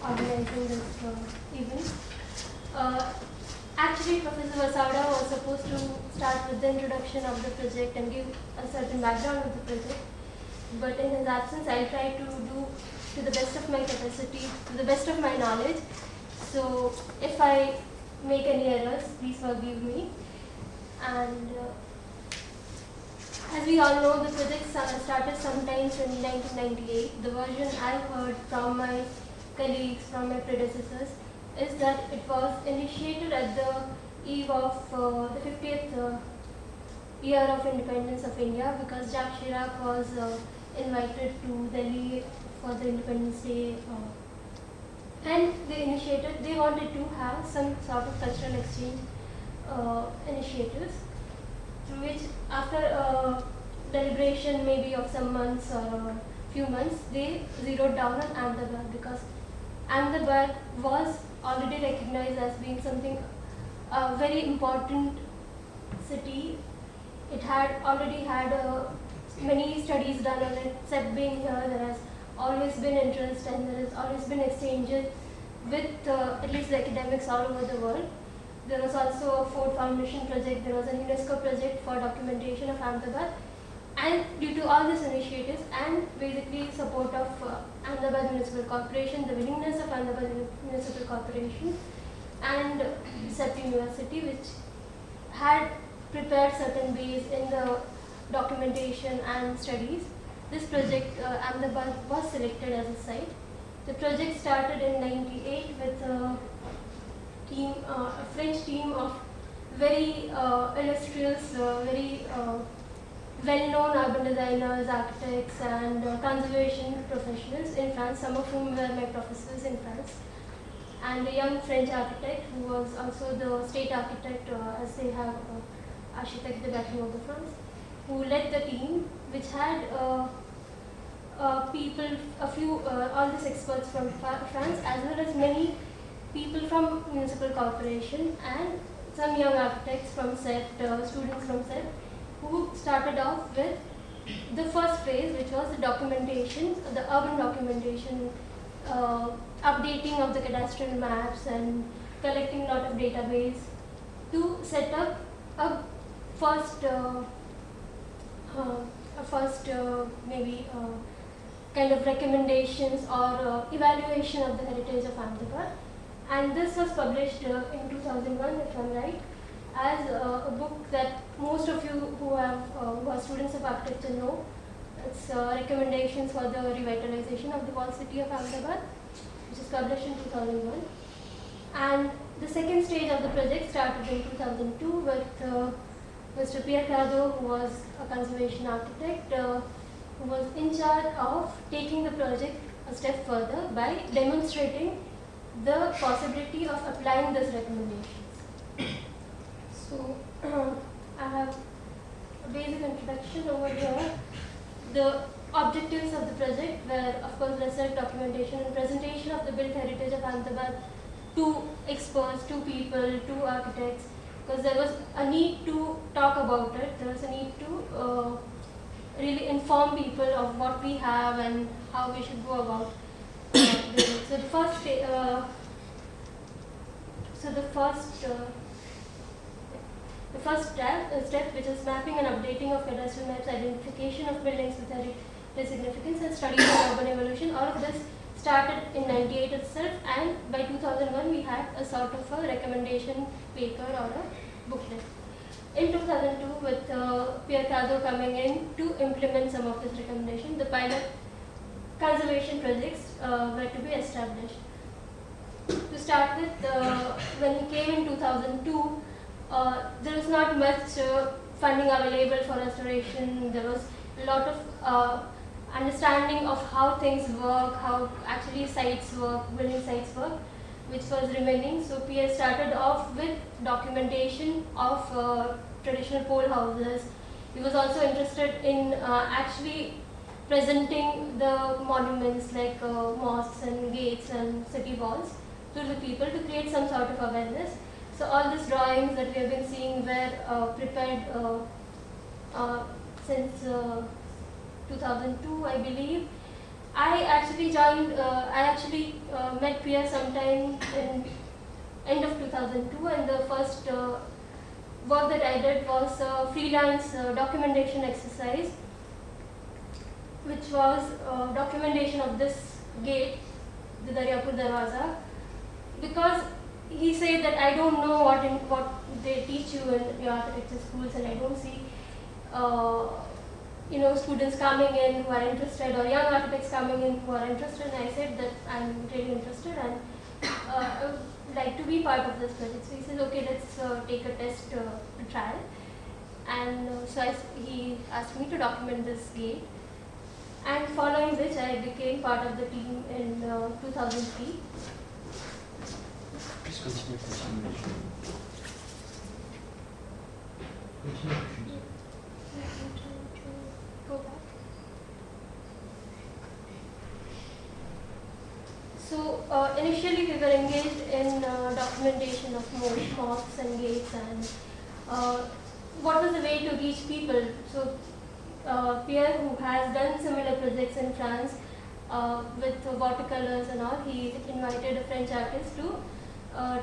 organizing this event. Uh, Actually, Professor Vasavada was supposed to start with the introduction of the project and give a certain background of the project. But in his absence, I'll try to do to the best of my capacity, to the best of my knowledge. So if I make any errors, please forgive me. And as we all know, the project started sometime in 1998. The version I heard from my colleagues, from my predecessors, is that it was initiated at the eve of the 50th year of independence of India, because Jacques Chirac was invited to Delhi for the Independence Day, and they wanted to have some sort of cultural exchange initiatives, through which after deliberation maybe of some months or a few months, they zeroed down on Ahmedabad, because Ahmedabad was already recognized as being something very important city. It had already had many studies done on it. Except being here, there has always been interest and there has always been exchanges with at least the academics all over the world. There was also a Ford Foundation project. There was a UNESCO project for documentation of Ahmedabad. And due to all these initiatives and basically support of Ahmedabad Municipal Corporation, the willingness of Ahmedabad Municipal Corporation and CEP University, which had prepared certain ways in the documentation and studies, this project Ahmedabad was selected as a site. The project started in '98 with a French team of very illustrious, very well-known urban designers, architects, and conservation professionals in France, some of whom were my professors in France, and a young French architect who was also the state architect, as they have Architecte des Bâtiments de France, who led the team, which had people, all these experts from France, as well as many people from municipal corporation and some young architects from CEP, students from CEP, who started off with the first phase, which was the documentation, the urban documentation, updating of the cadastral maps and collecting a lot of database to set up a first maybe kind of recommendations or evaluation of the heritage of Ahmedabad. And this was published in 2001, if I'm right, as a book that most of you who are students of architecture know. It's recommendations for the revitalization of the walled city of Ahmedabad, which is published in 2001. And the second stage of the project started in 2002 with Mr. Pierre Cardo, who was a conservation architect, who was in charge of taking the project a step further by demonstrating the possibility of applying these recommendations. So, I have a basic introduction over here. The objectives of the project were, of course, research, documentation, and presentation of the built heritage of Ahmedabad to experts, to people, to architects, because there was a need to talk about it. There was a need to really inform people of what we have and how we should go about doing it. So the first step, which is mapping and updating of cadastral maps, identification of buildings with heritage significance, and studies of urban evolution. All of this started in '98 itself, and by 2001 we had a sort of a recommendation paper or a booklet. In 2002, with Pierre Cardo coming in to implement some of this recommendation, the pilot conservation projects were to be established. To start with, when he came in 2002, there was not much funding available for restoration. There was a lot of understanding of how things work, how actually sites work, building sites work, which was remaining. So Pierre started off with documentation of traditional pole houses. He was also interested in actually presenting the monuments like mosques and gates and city walls to the people to create some sort of awareness. So all these drawings that we have been seeing were prepared since 2002, I believe, I actually met Pierre sometime in end of 2002, and the first work that I did was a freelance documentation exercise, which was documentation of this gate, the Daryapur Darwaza, because he said that I don't know what they teach you in your architecture schools, and I don't see students coming in who are interested, or young architects coming in who are interested. And I said that I'm really interested, and I would like to be part of this project. So he says, okay, let's take a test trial. And he asked me to document this gate. And following which, I became part of the team in 2003. Please continue. Go back. So initially we were engaged in documentation of mosques and gates, and what was the way to reach people. So Pierre, who has done similar projects in France with watercolors and all, he invited a French artist to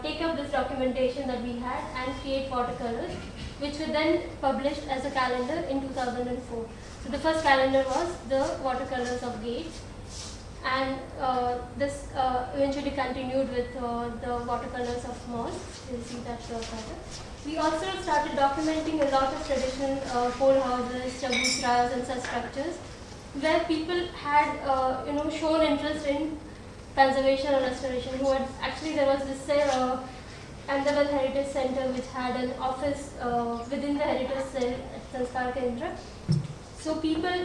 take up this documentation that we had and create watercolors, which were then published as a calendar in 2004. So the first calendar was the watercolors of gates, and this eventually continued with the watercolors of mosques. You'll see that further. We also started documenting a lot of traditional pole houses, chabutras, and such structures, where people had shown interest in conservation or restoration. There was this Ahmedabad Heritage Center, which had an office within the Heritage Cell at Sanskar Kendra. So people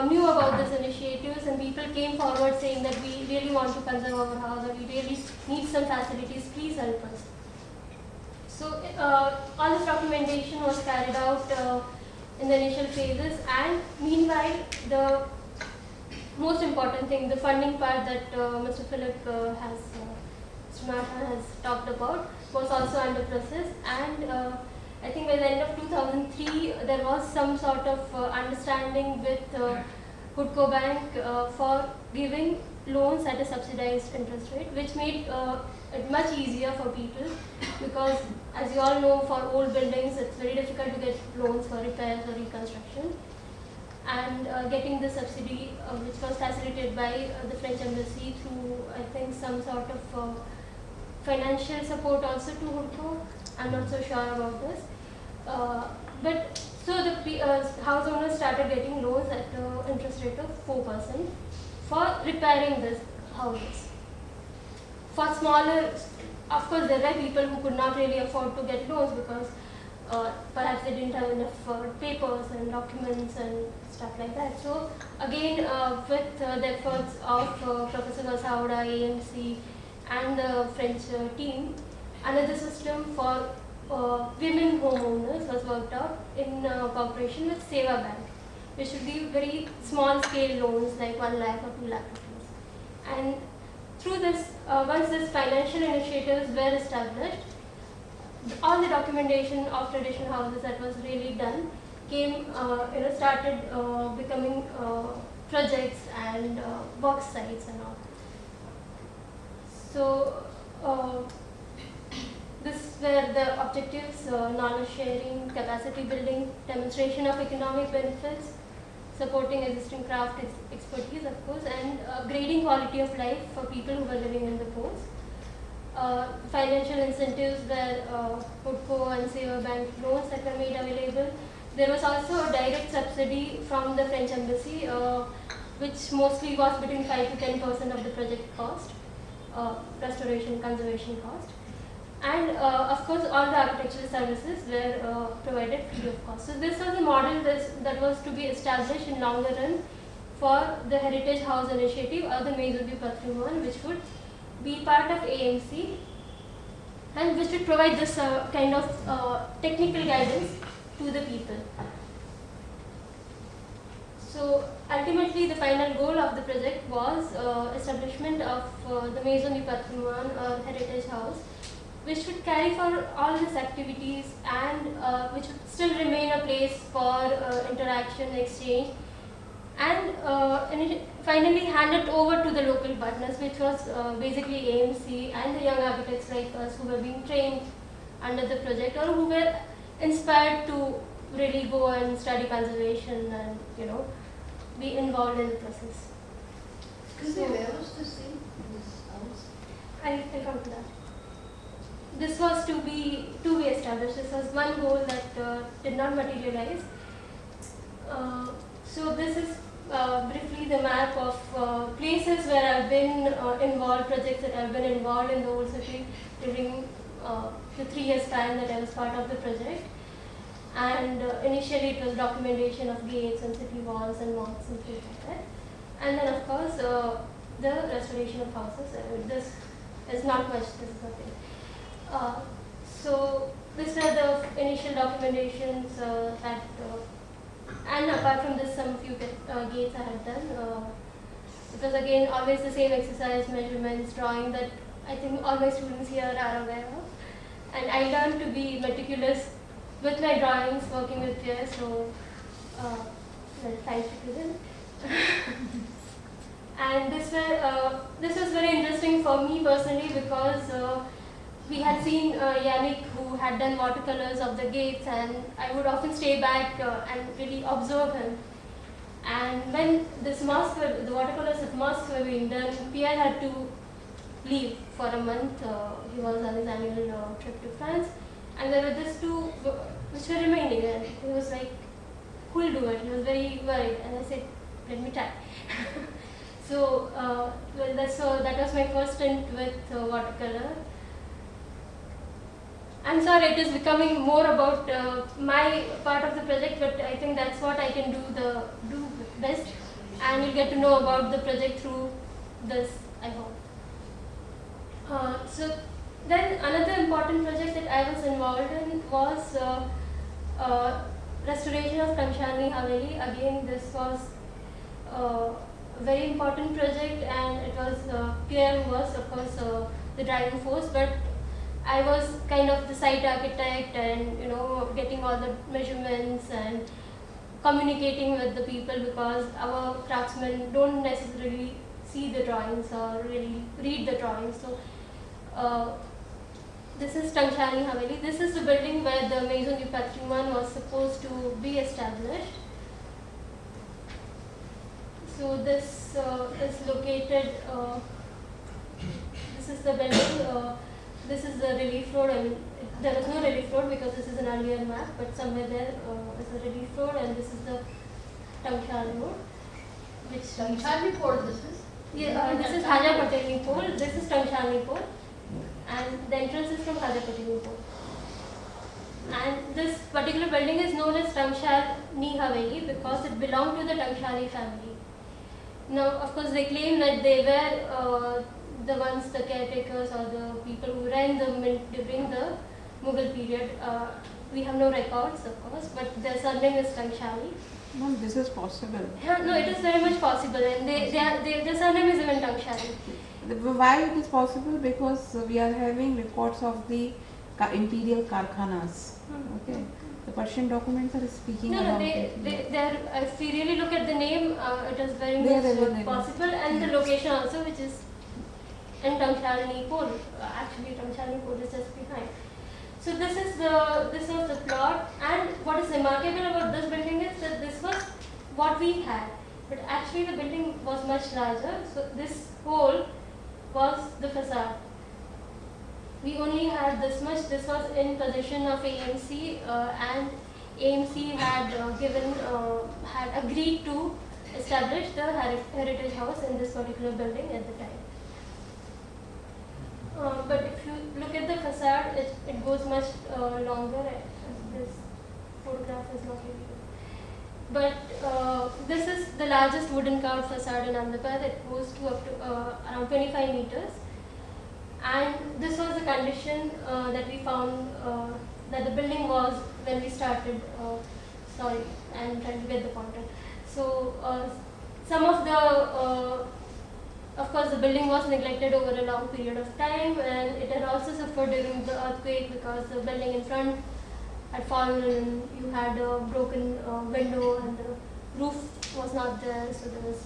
knew about these initiatives, and people came forward saying that we really want to conserve our house, or we really need some facilities, please help us. So all this documentation was carried out in the initial phases, and meanwhile the most important thing, the funding part that Mr. Philip has talked about, was also under process. And I think by the end of 2003, there was some sort of understanding with Hudco Bank for giving loans at a subsidized interest rate, which made it much easier for people, because as you all know, for old buildings it's very difficult to get loans for repairs or reconstruction. And getting the subsidy, which was facilitated by the French embassy through, I think, some sort of financial support also to Hudco. I'm not so sure about this. But so the house owners started getting loans at an interest rate of 4% for repairing these houses. For smaller, of course, there were people who could not really afford to get loans because perhaps they didn't have enough papers and documents and stuff like that. So again, with the efforts of Professor Vasauda, AMC, and the French team, another system for women homeowners was worked out in cooperation with Seva Bank, which would be very small scale loans like 1 lakh or 2 lakh rupees. And through this, once these financial initiatives were established, all the documentation of traditional houses that was really done started becoming projects and work sites and all. So this were the objectives: knowledge sharing, capacity building, demonstration of economic benefits, supporting existing craft expertise, of course, and grading quality of life for people who were living in the post. Financial incentives were Hudco and Seva Bank loans that were made available. There was also a direct subsidy from the French embassy, which mostly was between 5 to 10% of the project cost, restoration, conservation cost. And of course, all the architectural services were provided free of cost. So this was a model that was to be established in longer run for the Heritage House Initiative or the Maison du Patrimoine, which would be part of AMC and which would provide this kind of technical guidance to the people. So ultimately, the final goal of the project was establishment of the Maison du Patrimoine or Heritage House, which would carry for all these activities and which would still remain a place for interaction, exchange, and finally handed over to the local partners, which was basically AMC and the young architects like us who were being trained under the project or who were inspired to really go and study conservation and be involved in the process. Excuse me, where was this thing? This house? I'll come to that. This was to be established. This was one goal that did not materialize. So this is briefly the map of places where I've been involved, projects that I've been involved in the old city during the 3 years span that I was part of the project. And initially it was documentation of gates and city walls and moats and things like that. And then of course the restoration of houses. This is not much, this is nothing. So these are the initial documentations that and apart from this, some few gates I had done. It was again always the same exercise, measurements, drawing that I think all my students here are aware of. And I learned to be meticulous with my drawings, working with peers, so well, thank you to them. And this was very interesting for me personally because we had seen Yannick, who had done watercolors of the gates, and I would often stay back and really observe him. And when the watercolors of mosques were being done, Pierre had to leave for a month. He was on his annual trip to France, and there were these two which were remaining, and he was like, "Who will do it?" He was very worried, and I said, "Let me try." So, that was my first stint with watercolor. I'm sorry, it is becoming more about my part of the project, but I think that's what I can do best, and you'll get to know about the project through this, I hope. So then another important project that I was involved in was restoration of Tangshanli Haveli. Again, this was a very important project, and it was Pierre who was, of course, the driving force, but I was kind of the site architect and getting all the measurements and communicating with the people, because our craftsmen don't necessarily see the drawings or really read the drawings. So this is Tangshanli Haveli. This is the building where the Maison du Patrimoine was supposed to be established. So this is located, this is the building, this is the relief road. I mean, there is no relief road because this is an earlier map, but somewhere there is a relief road, and this is the Tangshanli road. Which Tangshanli Port this is? Yeah, this is Haja Pateni Pole, this is Tangshanli Pole, and the entrance is from Haja Pateni Pole. And this particular building is known as Tangshanli Haveli because it belonged to the Tangshanli family. Now, of course, they claim that they were the ones, the caretakers or the people who ran the mint during the Mughal period. We have no records, of course, but their surname is Tangshanli. No, this is possible. Yeah, no, it is very much possible, and their surname is even Tangshanli. Why it is possible? Because we are having records of the imperial karkhanas. Okay, the Persian documents are speaking about it. If we really look at the name, it is very much possible, and the location also, which is in Tangshanli Pole. Actually, Tangshanli Pole is just behind. So this was the plot, and what is remarkable about this building is that this was what we had, but actually the building was much larger. So this whole was the facade. We only had this much. This was in possession of AMC, and AMC had agreed to establish the heritage house in this particular building at the time. But if you look at the facade, it goes much longer. This photograph is not really good. But this is the largest wooden carved facade in Ahmedabad. It goes to up to around 25 meters. And this was the condition that we found that the building was when we started. Sorry, I'm trying to get the pointer. So some of the of course, the building was neglected over a long period of time, and it had also suffered during the earthquake because the building in front had fallen and you had a broken window and the roof was not there, so there was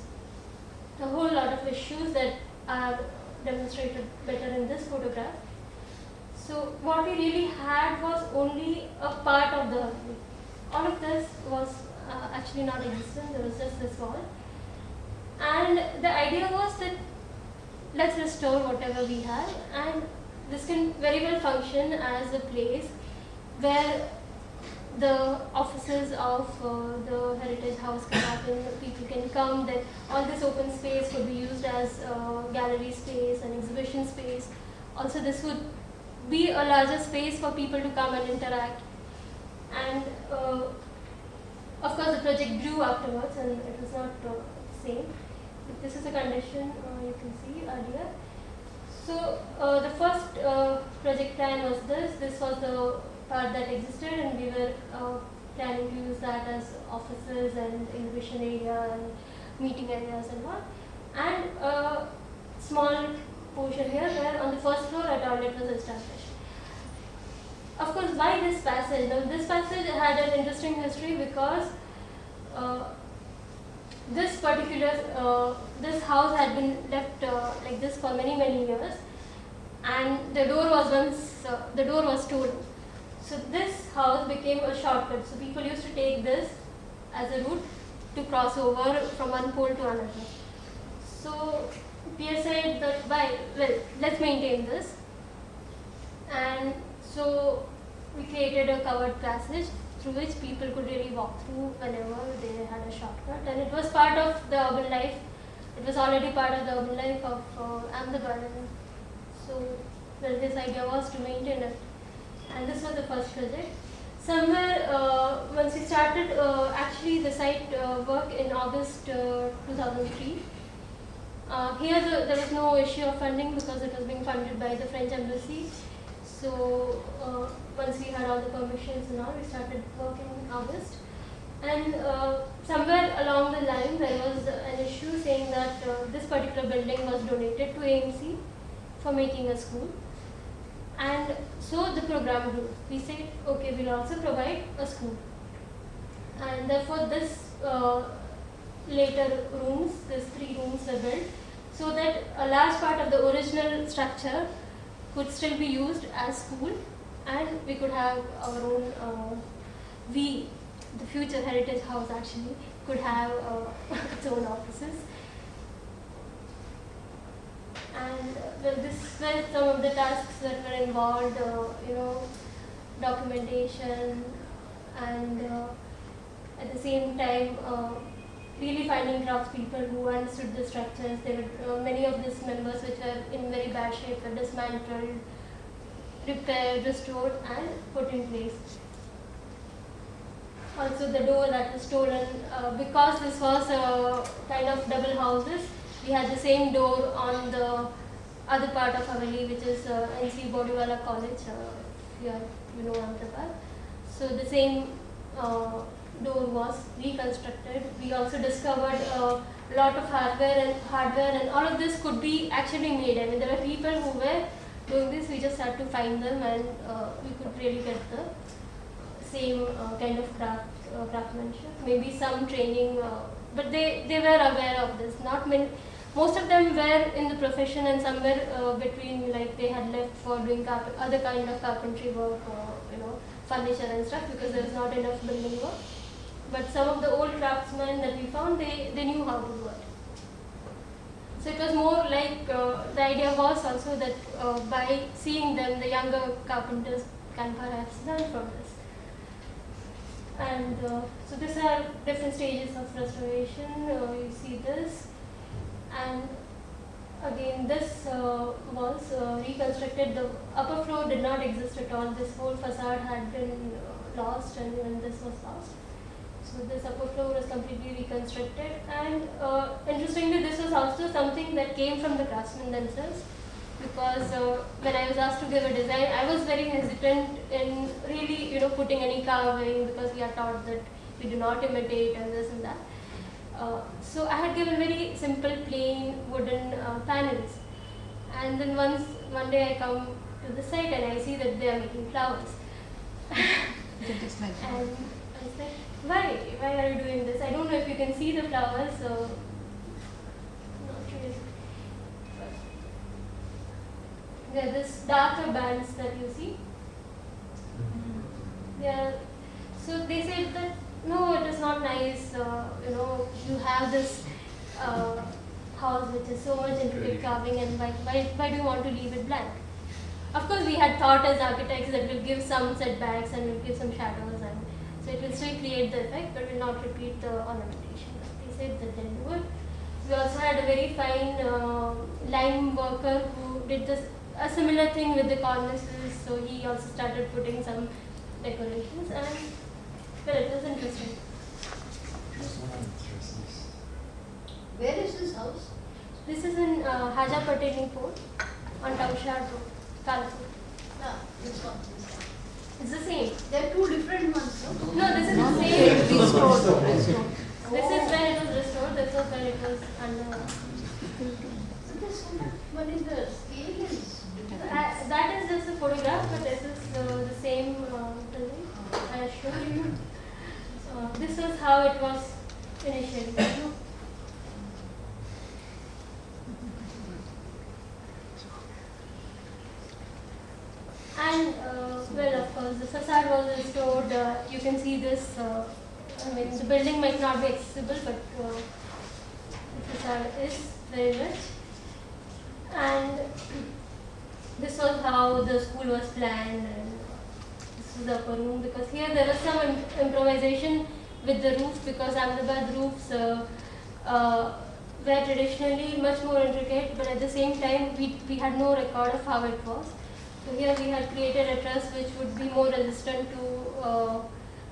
a whole lot of issues that are demonstrated better in this photograph. So what we really had was only a part of the Haveli. All of this was actually not existent, there was just this wall. And the idea was that let's restore whatever we have, and this can very well function as a place where the offices of the Heritage House can happen, people can come, that all this open space could be used as gallery space and exhibition space. Also this would be a larger space for people to come and interact. And of course the project grew afterwards and it was not the same. But this is a condition you can see earlier. So the first project plan was this. This was the part that existed, and we were planning to use that as offices and exhibition area and meeting areas and all. And a small portion here where on the first floor a toilet was established. Of course, why this passage? Now, this passage had an interesting history because this particular this house had been left like this for many years, and the door was stolen. So this house became a shortcut. So people used to take this as a route to cross over from one pole to another. So Pierre said that let's maintain this, and so we created a covered passage through which people could really walk through whenever they had a shortcut, and it was part of the urban life. It was already part of the urban life of Ahmedabad, so his idea was to maintain it, and this was the first project. Somewhere once we started actually the site work in August 2003. Here there was no issue of funding because it was being funded by the French embassy. So once we had all the permissions and all, we started work in August. And somewhere along the line there was an issue saying that this particular building was donated to AMC for making a school. And so the program grew. We said, okay, we'll also provide a school. And therefore this later rooms, these 3 rooms were built so that a large part of the original structure could still be used as school, and we could have our own, the future Heritage House actually, could have its own offices. And this were some of the tasks that were involved, documentation, and at the same time really finding craftspeople who understood the structures. There were many of these members which were in very bad shape, were dismantled, repaired, restored, and put in place. Also the door that was stolen, because this was a kind of double houses, we had the same door on the other part of Haveli, which is NC Bodiwala College, you know Ahmedabad. So the same door was reconstructed. We also discovered a lot of hardware, and all of this could be actually made. I mean, there were people who were doing this. We just had to find them, and we could really get the same kind of craftsmanship. Maybe some training, but they were aware of this. Not many. Most of them were in the profession, and somewhere between, like they had left for doing other kind of carpentry work, furniture and stuff, because there was not enough building work. But some of the old craftsmen that we found, they knew how to do it. So it was more like the idea was also that by seeing them, the younger carpenters can perhaps learn from this. And so these are different stages of restoration. You see this, and again this was reconstructed. The upper floor did not exist at all. This whole facade had been lost, and even this was lost. So this upper floor was completely reconstructed, and interestingly, this was also something that came from the craftsmen themselves, because when I was asked to give a design, I was very hesitant in really, putting any carving, because we are taught that we do not imitate and this and that. So I had given very simple, plain wooden panels, and then one day I come to the site and I see that they are making flowers. Just like that. And I was like, why are you doing this? I don't know if you can see the flowers, so not really. But there are this darker bands that you see. Yeah. So they said that no, it is not nice. You have this house which is so much intricate carving, and why do you want to leave it blank? Of course, we had thought as architects that we'll give some setbacks and we'll give some shadows, and so it will still create the effect, but will not repeat the ornamentation. They said that they'll do it. We also had a very fine lime worker who did this a similar thing with the cornices. So he also started putting some decorations, and well, it was interesting. Where is this house? This is in Haja Patel Port on Taushad Road, Kanpur. No, this one. It's the same. There are two different ones. No? No, this is the same. This is when it was restored. This was when it was under. This one is the scale is different. That is just a photograph, but this is the same building. I assure you. This was how it was initially. And well, of course, the facade was restored. You can see this. I mean, the building might not be accessible, but the facade is very rich. And this was how the school was planned. And this is the upper room, because here there was some improvisation with the roof, because Ahmedabad roofs were traditionally much more intricate, but at the same time we had no record of how it was. So here we had created a truss which would be more resistant to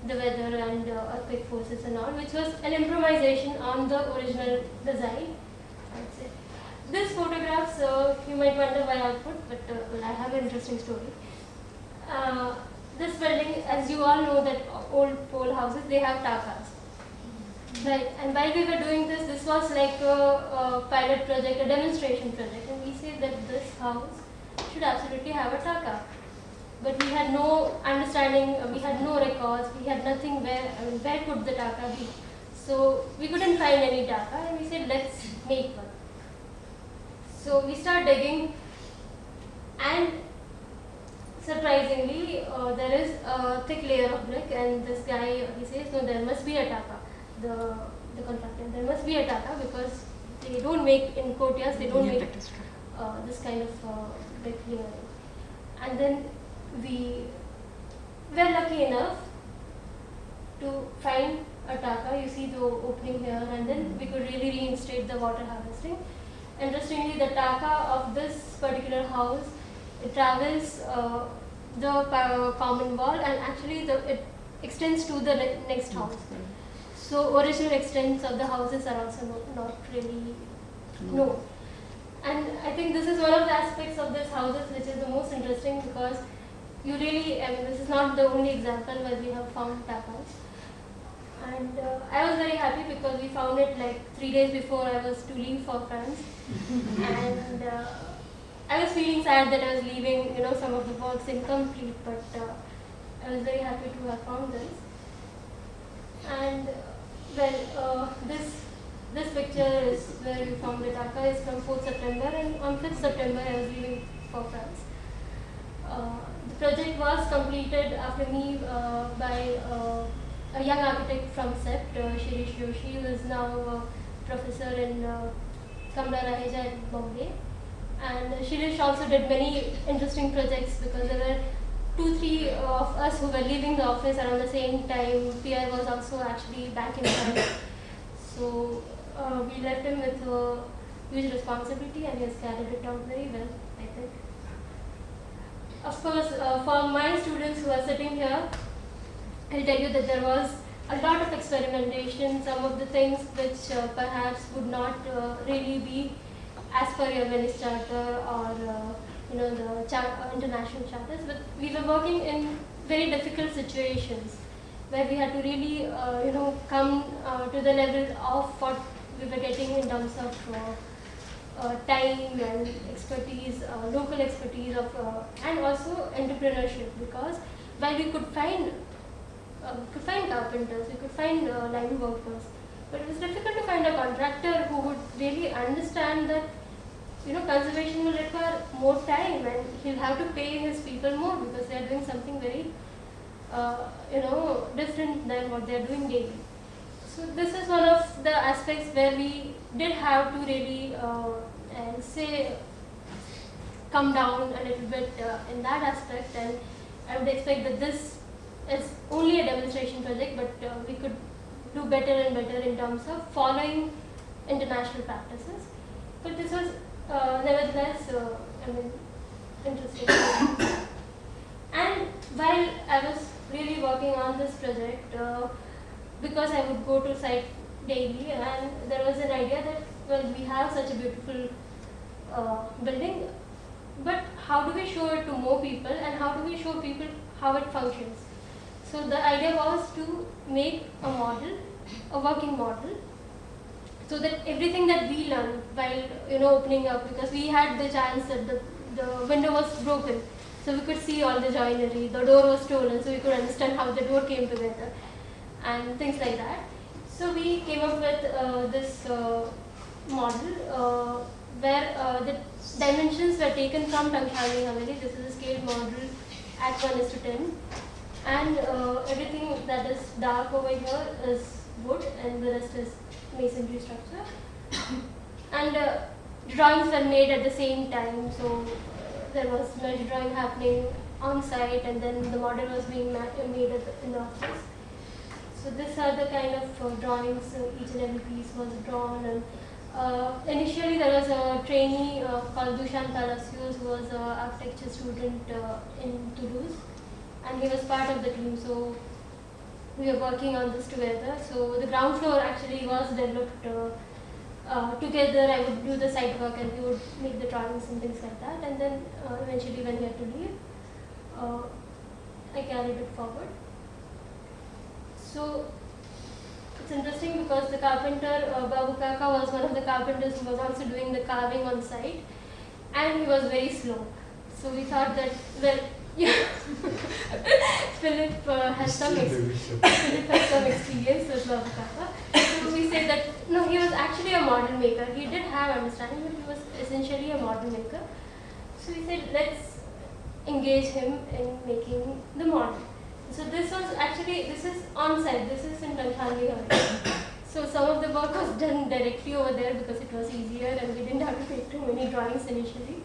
the weather and earthquake forces and all, which was an improvisation on the original design, I would say. This photographs, you might wonder why I put, but well, I have an interesting story. This building, as you all know, that old pole houses, they have takas. Right, and while we were doing this, this was like a pilot project, a demonstration project, and we said that this house should absolutely have a taka. But we had no understanding, we had no records, we had nothing where could the taka be? So we couldn't find any taka, and we said, let's make one. So we start digging, and surprisingly, there is a thick layer of brick, and this guy, he says, no, there must be a taka. The contractor, there must be a taka, because they don't make in courtyards, they don't make this kind of brick layering. And then we were lucky enough to find a taka. You see the opening here, and then we could really reinstate the water harvesting. Interestingly, the taka of this particular house, it travels the common wall, and actually it extends to the next house. So original extents of the houses are also not really known. And I think this is one of the aspects of this houses which is the most interesting, because you really, I mean, this is not the only example where we have found takas. And I was very happy because we found it like 3 days before I was to leave for France. And I was feeling sad that I was leaving, some of the works incomplete, but I was very happy to have found this. And well, this picture is where we found the taka, is from 4th September, and on 5th September I was leaving for France. The project was completed after me by a young architect from CEPT, Shirish Joshi, who is now a professor in Kamla Raheja in Bombay. And Shirish also did many interesting projects, because there were 2-3 of us who were leaving the office around the same time. Pierre was also actually back in France. So we left him with a huge responsibility, and he has carried it out very well, I think. Of course, for my students who are sitting here, I'll tell you that there was a lot of experimentation, some of the things which perhaps would not really be as per your Venice Charter or the international charters, but we were working in very difficult situations where we had to really come to the level of what we were getting in terms of time and expertise, local expertise and also entrepreneurship, because while we could find could find carpenters, we could find line workers, but it was difficult to find a contractor who would really understand that conservation will require more time and he'll have to pay his people more because they are doing something very different than what they are doing daily. So this is one of the aspects where we did have to really and say come down a little bit in that aspect, and I would expect that this is only a demonstration project, but we could do better and better in terms of following international practices. But this was nevertheless interesting. And while I was really working on this project, because I would go to site daily, and there was an idea that, well, we have such a beautiful building, but how do we show it to more people, and how do we show people how it functions? So the idea was to make a model, a working model, so that everything that we learned while opening up, because we had the chance that the window was broken, so we could see all the joinery, the door was stolen, so we could understand how the door came together and things like that. So we came up with this model where the dimensions were taken from Tangshalvi Haveli. This is a scale model at 1:10, and everything that is dark over here is wood and the rest is masonry structure. And drawings were made at the same time, so there was measure drawing happening on site, and then the model was being made in the office. So these are the kind of drawings. Each and every piece was drawn, and initially there was a trainee called Dushan Palacios, who was an architecture student in Toulouse, and he was part of the team. So we were working on this together. So the ground floor actually was developed together. I would do the site work and we would make the drawings and things like that. And then eventually when we had to leave, I carried it forward. So it's interesting because the carpenter, Babu Kaka, was one of the carpenters who was also doing the carving on site, and he was very slow. So we thought that, well, yeah, Philip has some experience with Babu Kaka. So we said that, no, he was actually a model maker. He did have understanding, but he was essentially a model maker. So we said, let's engage him in making the model. So this was actually, this is on site, this is in Tangshalvi Haveli. So some of the work was done directly over there because it was easier and we didn't have to make too many drawings initially.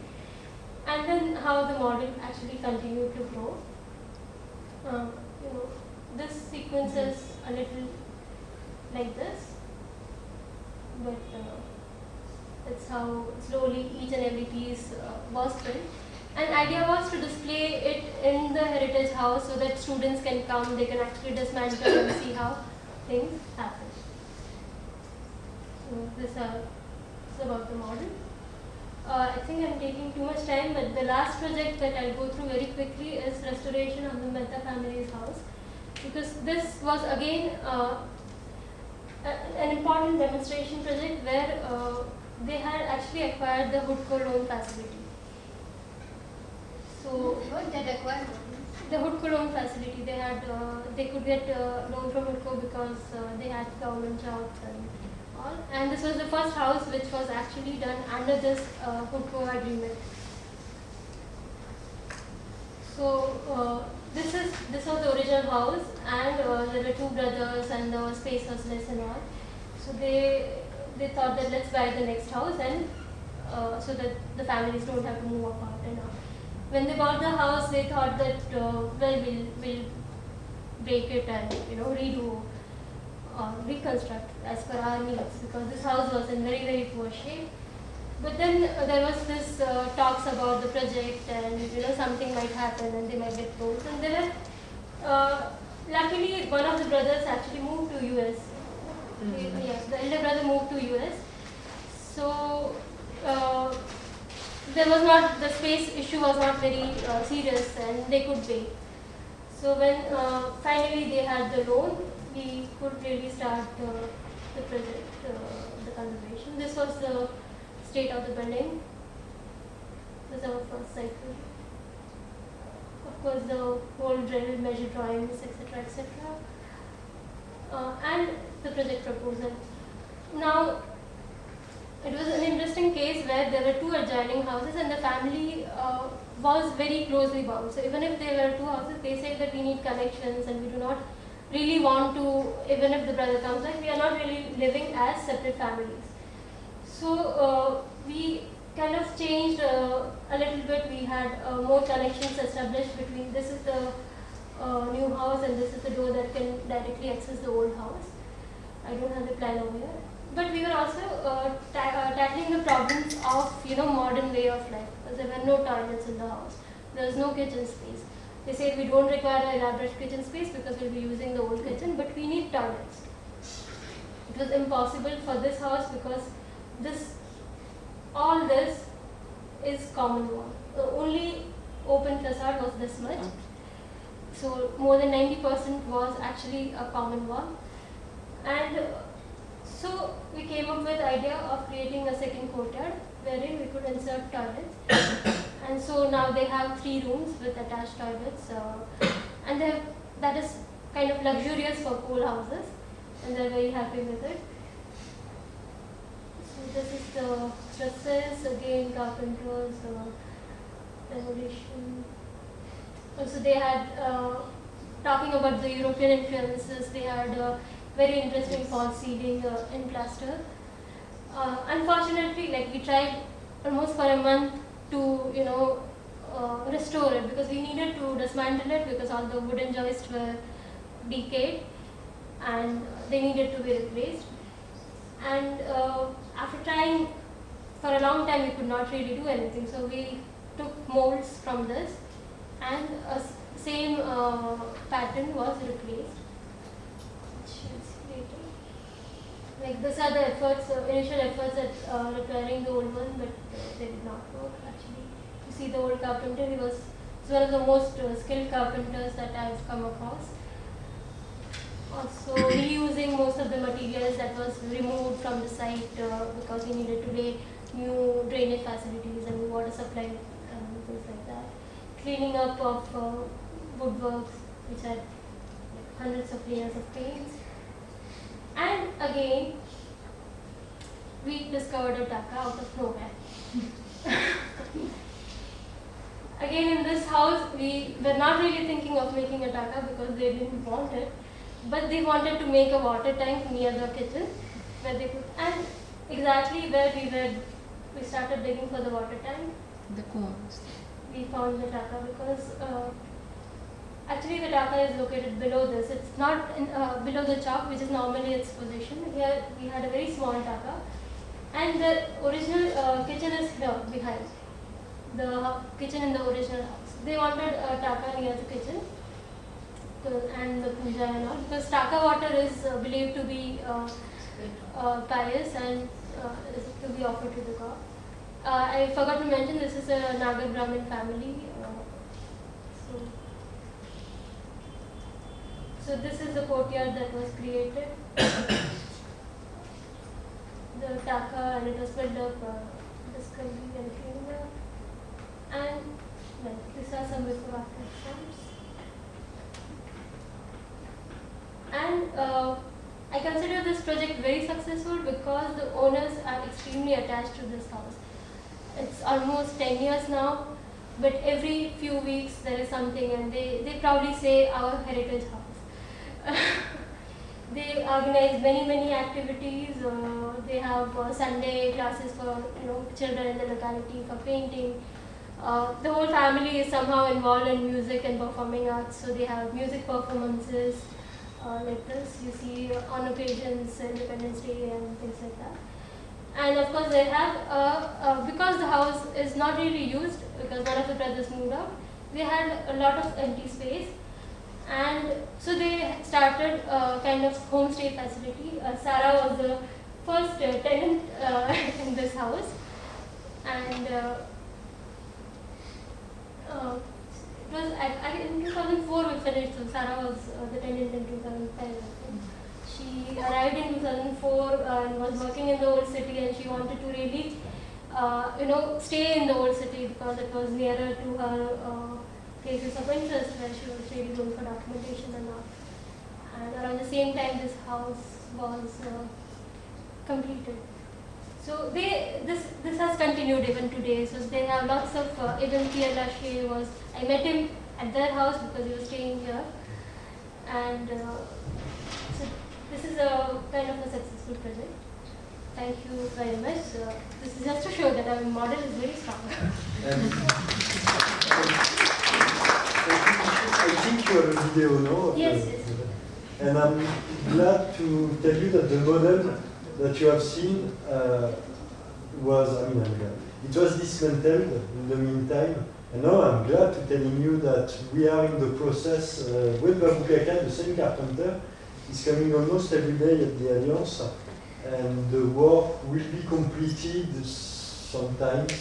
And then how the model actually continued to grow. This sequence is a little like this, but that's how slowly each and every piece was built. And idea was to display it in the heritage house so that students can come, they can actually dismantle and see how things happen. So this is about the model. I think I'm taking too much time, but the last project that I'll go through very quickly is restoration of the Mehta family's house, because this was again an important demonstration project where they had actually acquired the Hudco loan facility. So What that acquired? the Hudco loan facility, they had they could get loan from Hudco because they had government jobs and all. And this was the first house which was actually done under this Hudco agreement. So this was the original house, and there were two brothers, and the space was less and all. So they thought that let's buy the next house, and so that the families don't have to move apart and all. When they bought the house, they thought that well, we'll break it and redo or reconstruct as per our needs, because this house was in very, very poor shape. But then there was this talks about the project, and something might happen and they might get loans. And there were luckily one of the brothers actually moved to US. Yes, the elder brother moved to US. So there was not, the space issue was not very serious, and they could pay. So when finally they had the loan, we could really start the project, the conservation. This was the state of the building. This is our first site project. Of course the whole drill, measure drawings, etc., etc., and the project proposal. Now, it was an interesting case where there were two adjoining houses and the family was very closely bound. So even if there were two houses, they say that we need connections and we do not really want to, even if the brother comes back, we are not really living as separate families. So we kind of changed a little bit. We had more connections established between, this is the new house and this is the door that can directly access the old house. I don't have the plan over here. But we were also tackling the problems of modern way of life, because there were no toilets in the house. There was no kitchen space. They said we don't require an elaborate kitchen space because we'll be using the old kitchen, but we need toilets. It was impossible for this house because all this is common wall. The only open facade was this much. So more than 90% was actually a common wall. And so we came up with the idea of creating a second courtyard wherein we could insert toilets. And so now they have 3 rooms with attached toilets, and that is kind of luxurious for coal houses, and they're very happy with it. So this is the process, again carpenters, demolition. Also they had, talking about the European influences, they had very interesting false ceiling in plaster. Unfortunately, like we tried almost for a month to restore it, because we needed to dismantle it because all the wooden joists were decayed and they needed to be replaced. And after trying for a long time, we could not really do anything. So we took molds from this and same pattern was replaced. Like these are the efforts, initial efforts at repairing the old one, but they did not work actually. You see the old carpenter, he was one of the most skilled carpenters that I've come across. Also reusing most of the materials that was removed from the site because we needed to lay new drainage facilities and new water supply and things like that. Cleaning up of woodworks which had hundreds of layers of paints. And again, we discovered a taka out of nowhere. Again, in this house, we were not really thinking of making a taka because they didn't want it, but they wanted to make a water tank near the kitchen where they could, and exactly where we started digging for the water tank. The cones. We found the taka because actually the taka is located below this. It's not below the chalk, which is normally its position. Here we had a very small taka, and the original kitchen is here behind. The kitchen in the original house. They wanted a taka near the kitchen and the puja and all, because taka water is believed to be pious and is to be offered to the god. I forgot to mention this is a Nagar Brahmin family. So this is the courtyard that was created. The taka, and it was built up discovery and cleaning up. And well, these are some before after shots. And I consider this project very successful because the owners are extremely attached to this house. It's almost 10 years now, but every few weeks there is something, and they proudly say our heritage house. They organize many activities. They have Sunday classes for children in the locality for painting. The whole family is somehow involved in music and performing arts, so they have music performances like this. You see on occasions, Independence Day and things like that. And of course they have, because the house is not really used, because one of the brothers moved out, they had a lot of empty space. And so they started kind of homestay facility. Sarah was the first tenant in this house, and it was in 2004 we finished. So Sarah was the tenant in 2005. She arrived in 2004 and was working in the old city, and she wanted to really stay in the old city because it was nearer to her places of interest where she was really going for documentation and all. And around the same time, this house was completed. So this has continued even today. So they have lots of even Pierre Lachaise was. I met him at their house because he was staying here, and so this is a kind of a successful project. Thank you very much. This is just to show that our model is very strong. I think you have a video, no? Yes, yes. And I'm glad to tell you that the model that you have seen was, I'm glad. It was dismantled in the meantime. And now I'm glad to telling you that we are in the process with Babou Kaka, the same carpenter, is coming almost every day at the Alliance. And the work will be completed sometimes.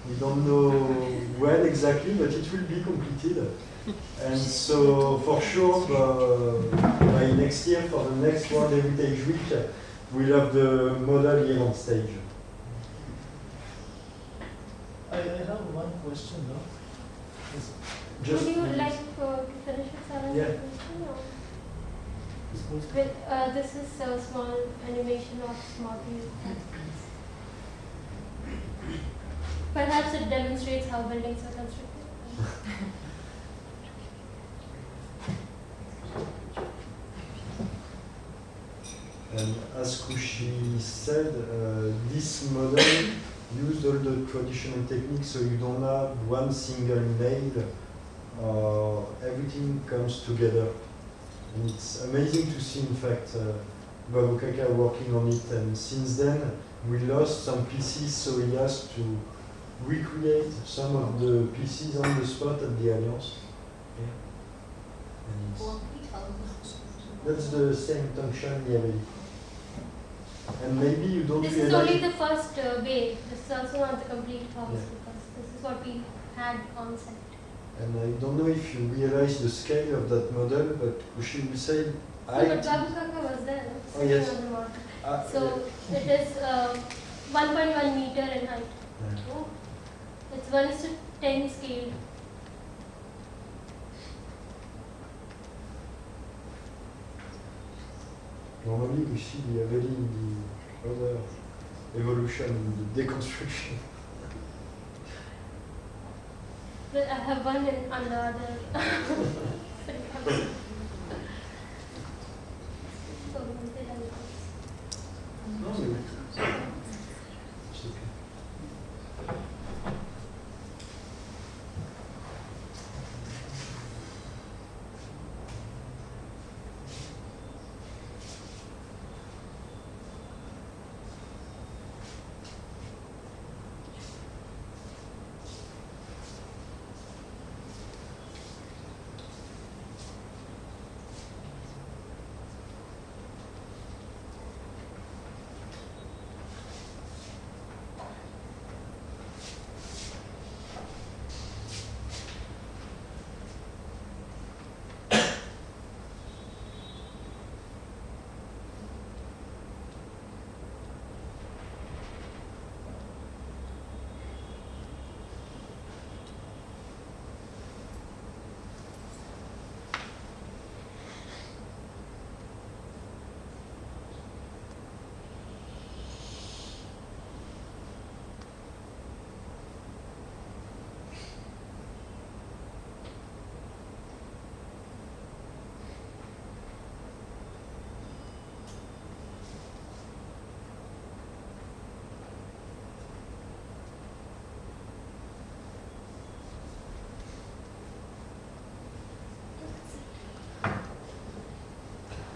We don't know when exactly, but it will be completed. And so, for sure, by next year, for the next World Heritage Week, we'll have the model here on stage. I have one question now. Just Would you like to finish with Sarah's Yeah. question? Or? This is a small animation of Smoggy. Perhaps it demonstrates how buildings are constructed. And as Kouchi said, this model used all the traditional techniques, so you don't have one single nail. Everything comes together. And it's amazing to see, in fact, Babou Kaka working on it. And since then, we lost some pieces, so he has to recreate some of the pieces on the spot at the Alliance. Yeah. And that's the same Tangshan Yabeli. And maybe you don't This realize. is only the first bay. This is also not the complete house Yeah. because this is what we had on site. And I don't know if you realize the scale of that model, but Kouchi will say, No, but Babou Kaka was there. No? Oh, yes. On the model. Ah, So it is 1.1 meter in height. yeah. Oh, it's 1:10 scale. Normally we see the Yabeli in the other evolution, in the deconstruction. But I have one in on the other. So they have it. No, it's okay.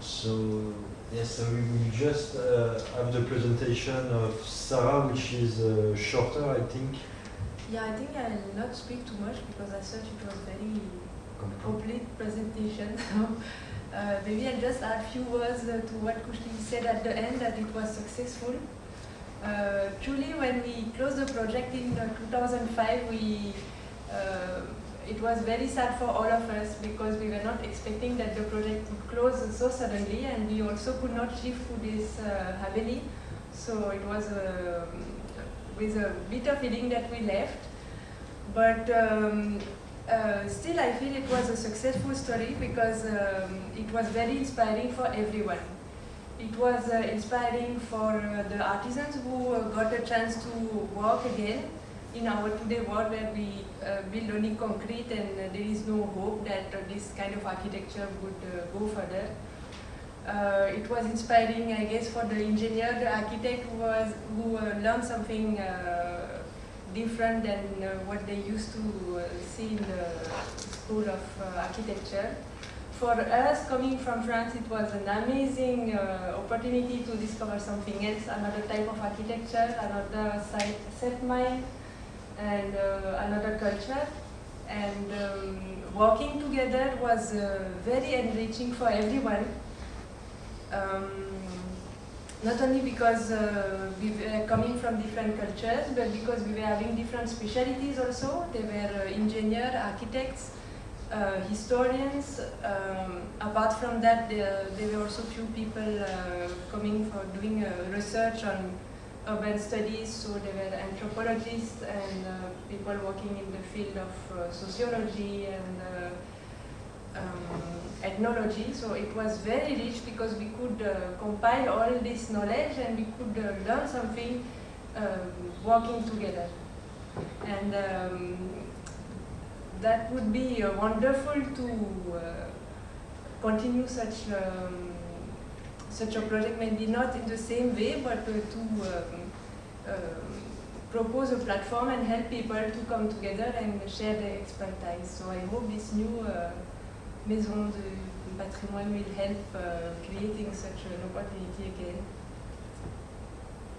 So, yes, so we will just have the presentation of Sarah, which is shorter, I think. Yeah, I think I'll not speak too much because I thought it was very complete presentation. Maybe I'll just add a few words to what Kouchi said at the end, that it was successful. Truly, when we closed the project in 2005, it was very sad for all of us because we were not expecting that the project would close so suddenly, and we also could not shift to this Haveli. So it was with a bitter feeling that we left. But still I feel it was a successful story because it was very inspiring for everyone. It was inspiring for the artisans who got a chance to work again in our today world where we build only concrete and there is no hope that this kind of architecture would go further. It was inspiring, I guess, for the engineer, the architect who learned something different than what they used to see in the school of architecture. For us, coming from France, it was an amazing opportunity to discover something else, another type of architecture, another set mind, and another culture. And working together was very enriching for everyone. Not only because we were coming from different cultures, but because we were having different specialties also. There were engineers, architects, historians. Apart from that, there were also few people coming for doing research on urban studies. So there were anthropologists and people working in the field of sociology and ethnology. So it was very rich because we could compile all this knowledge and we could learn something working together. And that would be wonderful to continue such a project, maybe not in the same way, but to propose a platform and help people to come together and share their expertise. So I hope this new Maison du Patrimoine will help creating such an opportunity again.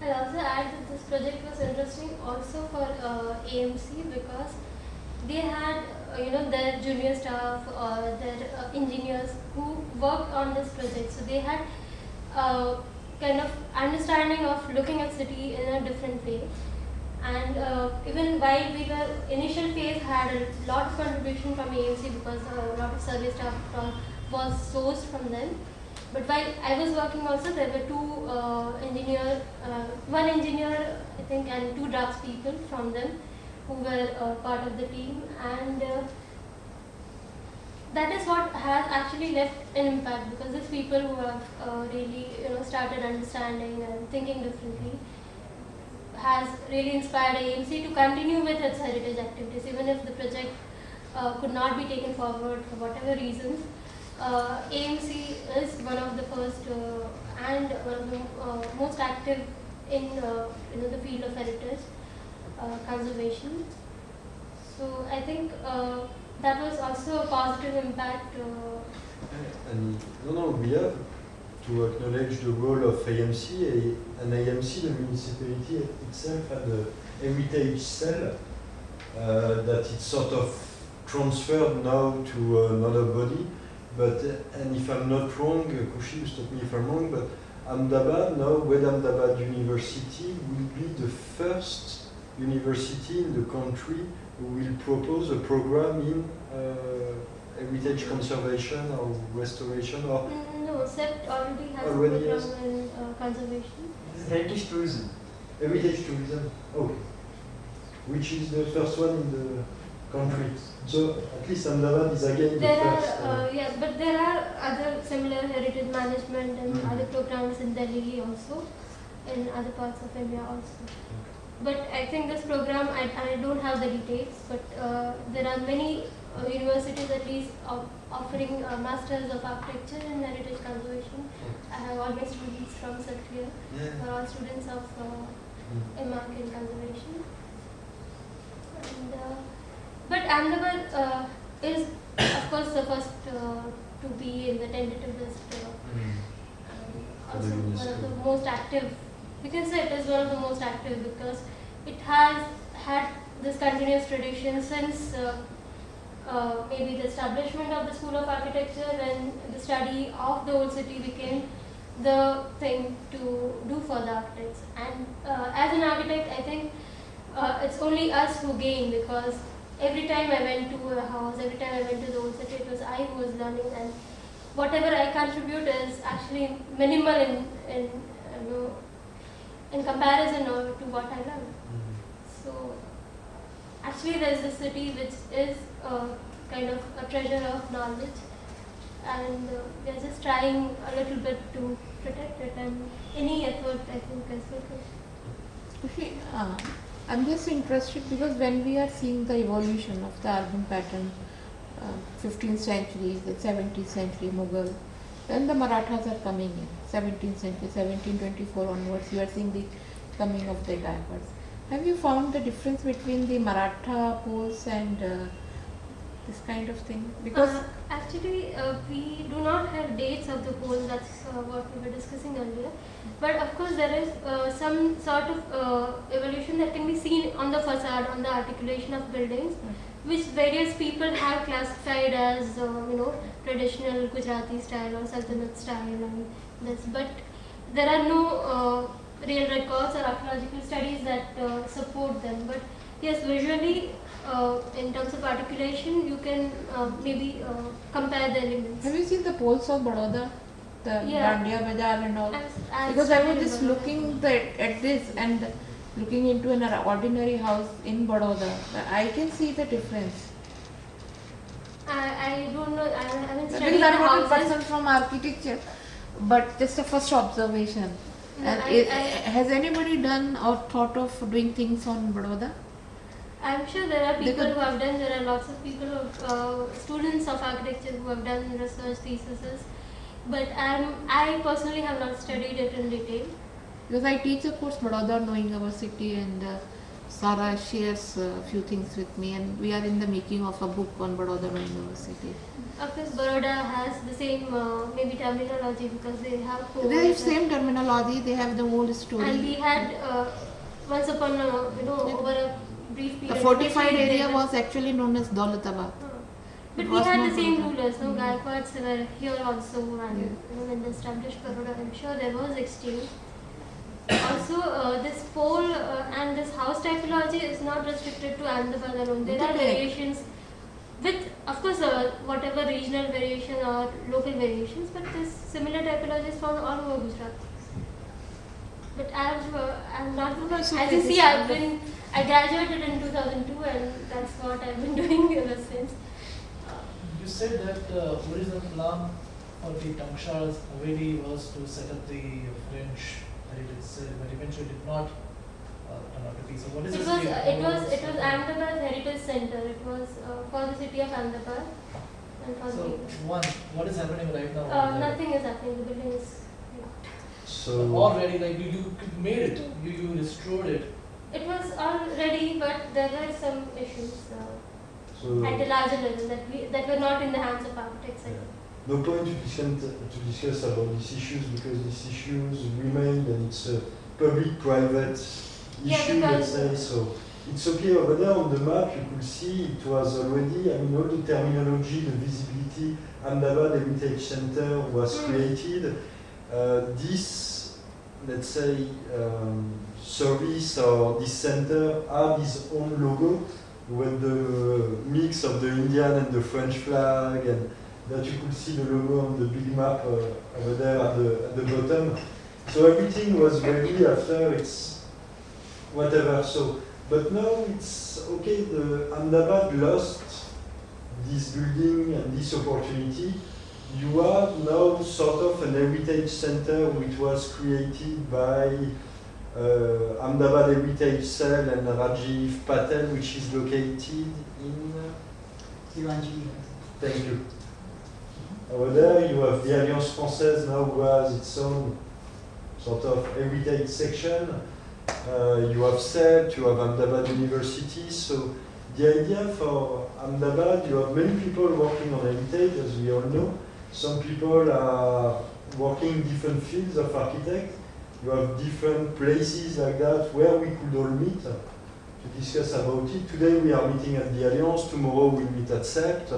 I'll also add that this project was interesting also for AMC because they had their junior staff or their engineers who worked on this project. So they had kind of understanding of looking at city in a different way. And even while we were initial phase had a lot of contribution from AMC because a lot of survey staff was sourced from them. But while I was working also, there were one engineer I think and 2 drafts people from them who were part of the team, and that is what has actually left an impact because these people who have really started understanding and thinking differently has really inspired AMC to continue with its heritage activities even if the project could not be taken forward for whatever reasons. AMC is one of the first and one of the most active in the field of heritage conservation. So I think that was also a positive impact. We have to acknowledge the role of AMC, and AMC, the municipality itself, had a heritage cell that it's sort of transferred now to another body. But, and if I'm not wrong, Kouchi, stop me if I'm wrong, but Ahmedabad, now Wed Ahmedabad University will be the first university in the country who will propose a program in heritage conservation or restoration or... No, CEPT already has already a program in conservation. Heritage tourism. Heritage tourism, okay. Which is the first one in the country. So at least Ahmedabad is again the first. Yes, but there are other similar heritage management and other programs in Delhi also, in other parts of India also. But I think this program, I don't have the details, but there are many universities at least offering masters of architecture and heritage conservation. I have all my students from CEPT here, all students of MArch in conservation. And, but Ahmedabad is of course the first to be in the tentative list. Also one of the most active. We can say it is one of the most active because it has had this continuous tradition since maybe the establishment of the School of Architecture, when the study of the old city became the thing to do for the architects. And as an architect, I think it's only us who gain because every time I went to a house, every time I went to the old city, it was I who was learning, and whatever I contribute is actually minimal in comparison to what I learned. So actually there's a city which is kind of a treasure of knowledge, and we are just trying a little bit to protect it, and any effort I think is welcome. See, I'm just interested because when we are seeing the evolution of the urban pattern, 15th century, the 17th century Mughal, then the Marathas are coming in, 17th century, 1724 onwards, you are seeing the coming of the Gaikwads. Have you found the difference between the Maratha poles and this kind of thing? Because Actually, we do not have dates of the polls, that's what we were discussing earlier. But of course, there is some sort of evolution that can be seen on the facade, on the articulation of buildings, which various people have classified as, traditional Gujarati style or Sultanate style and this. But there are no real records or archaeological studies that support them. But yes, visually, in terms of articulation, you can maybe compare the elements. have you seen the poles of Baroda, the Yeah. Dandiya Bazaar and all? As Because I was studied just in looking at this and looking into an ordinary house in Baroda, I can see the difference. I don't know, I haven't studied Because the I'm not a houses. person from architecture, but just a first observation. No, And has anybody done or thought of doing things on Baroda? I'm sure there are people Because- who have done, there are lots of people, students of architecture who have done research theses, but I personally have not studied it in detail. Because I teach a course Baroda Knowing Our City, and Sarah shares a few things with me, and we are in the making of a book on Baroda Knowing Our City. Of course, Baroda has the same maybe terminology because they have They have same terminology, they have the whole story. And we had once upon a, over a brief The period. fortified they area were- was actually known as Daulatabad. But It we was had not the same Baroda. rulers, no? Gaikwads were here also, and Yeah. when they established Baroda, I'm sure there was exchange. Also, this pole and this house typology is not restricted to Ahmedabad alone. There are Correct. variations with, of course, whatever regional variation or local variations, but this similar typology is found all over Gujarat. But I'm not, it's as okay, you see, this I graduated in 2002, and that's what I've been doing ever since. You said that the original plan for the Tangsha's Haveli was to set up the French heritage center, but eventually did not turn out to be. So what is It this was the- it was Ahmedabad Heritage Center. It was for the city of Ahmedabad and for So the one, what is happening right now? over there? nothing is happening. The building is locked. So, Already, like you made it, you restored it. It was all ready, but there were some issues so at a larger level that were not in the hands of architects. I think. no point to discuss about these issues because these issues remain and it's a public-private Yeah, issue, let's because- say. So it's okay over there on the map. You could see it was already. I mean, all the terminology, the visibility. Ahmedabad Heritage Center was created. This, let's say, service or this center had its own logo with the mix of the Indian and the French flag, and that you could see the logo on the big map over there at the bottom. So everything was ready after it's whatever. So, but now it's okay. The Ahmedabad lost this building and this opportunity. You have now sort of an heritage center which was created by Ahmedabad Heritage Cell and Rajiv Patel, which is located in. Thank you. Over there, you have the Alliance Française now who has its own sort of heritage section. You have CELT, you have Ahmedabad University. So the idea for Ahmedabad, you have many people working on heritage, as we all know. Some people are working in different fields of architect. You have different places like that where we could all meet to discuss about it. Today we are meeting at the Alliance, tomorrow we'll meet at CELT.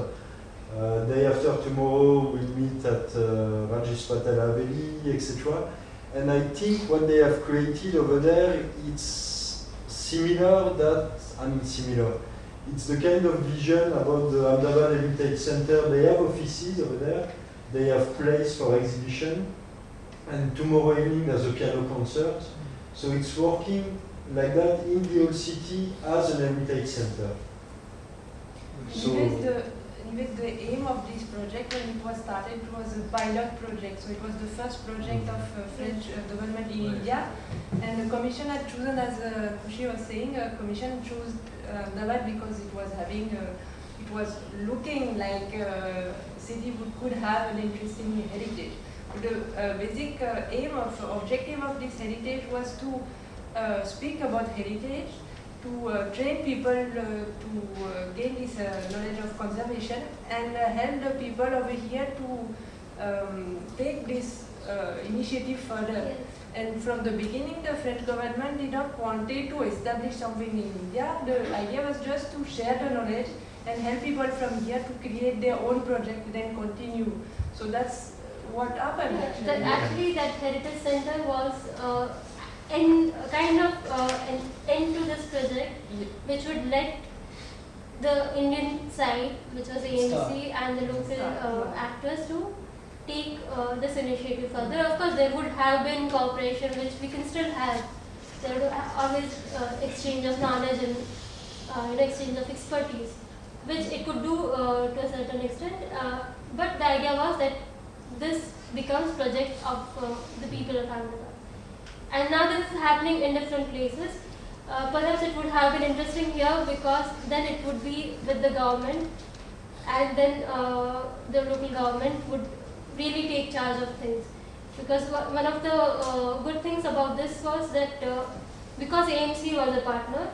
Day after tomorrow we'll meet at Rajiv Patel Haveli, etc. And I think what they have created over there, it's similar similar. It's the kind of vision about the Ahmedabad Heritage Center. They have offices over there. They have place for exhibition. And tomorrow evening there's a piano concert. So it's working like that in the old city as an heritage center. So, Anyways, the aim of this project when it was started, it was a pilot project. So it was the first project of French government in India, and the commission had chosen, as Kushi was saying, commission chose Navad because it was having, it was looking like city could have an interesting heritage. The basic objective of this heritage was to speak about heritage, to train people to gain this knowledge of conservation, and help the people over here to take this initiative further. Yes. And from the beginning, the French government did not want to establish something in India. The idea was just to share the knowledge and help people from here to create their own project, then continue. So that's what happened. Actually, that heritage center was an end to this project, which would let the Indian side, which was AMC, and the local actors to take this initiative further. Of course, there would have been cooperation, which we can still have. There would always exchange of knowledge and exchange of expertise, which it could do to a certain extent. But the idea was that this becomes project of the people of Ahmedabad. And now this is happening in different places. Perhaps it would have been interesting here because then it would be with the government, and then the local government would really take charge of things. Because one of the good things about this was that because AMC was a partner,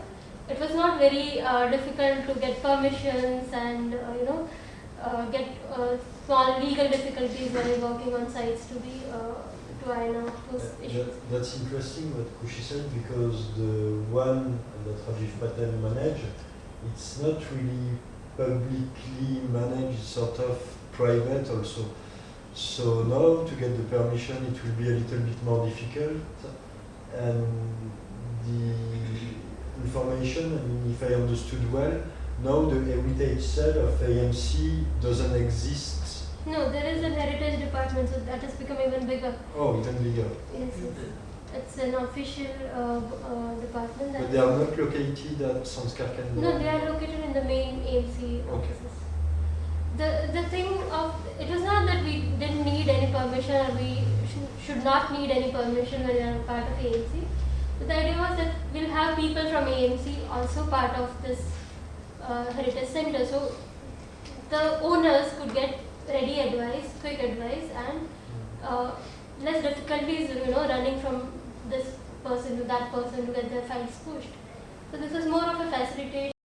it was not very difficult to get permissions and get small legal difficulties when you're working on sites to be to iron out those issues. That's interesting what Kushi said, because the one that Rajiv Patel managed, it's not really publicly managed, sort of private also. So now to get the permission it will be a little bit more difficult, and the information, I mean, if I understood well, now the heritage cell of AMC doesn't exist. No, there is a heritage department, so that has become even bigger. Oh, even bigger. Yes, it's an official department. But they are not located at Sanskar Kendra? No, they are located in the main AMC offices. The thing of, it was not that we didn't need any permission, or we should not need any permission when we are part of AMC. But the idea was that we'll have people from AMC also part of this heritage center. So the owners could get ready advice, quick advice, and less difficulties, running from this person to that person to get their files pushed. So this was more of a facilitation.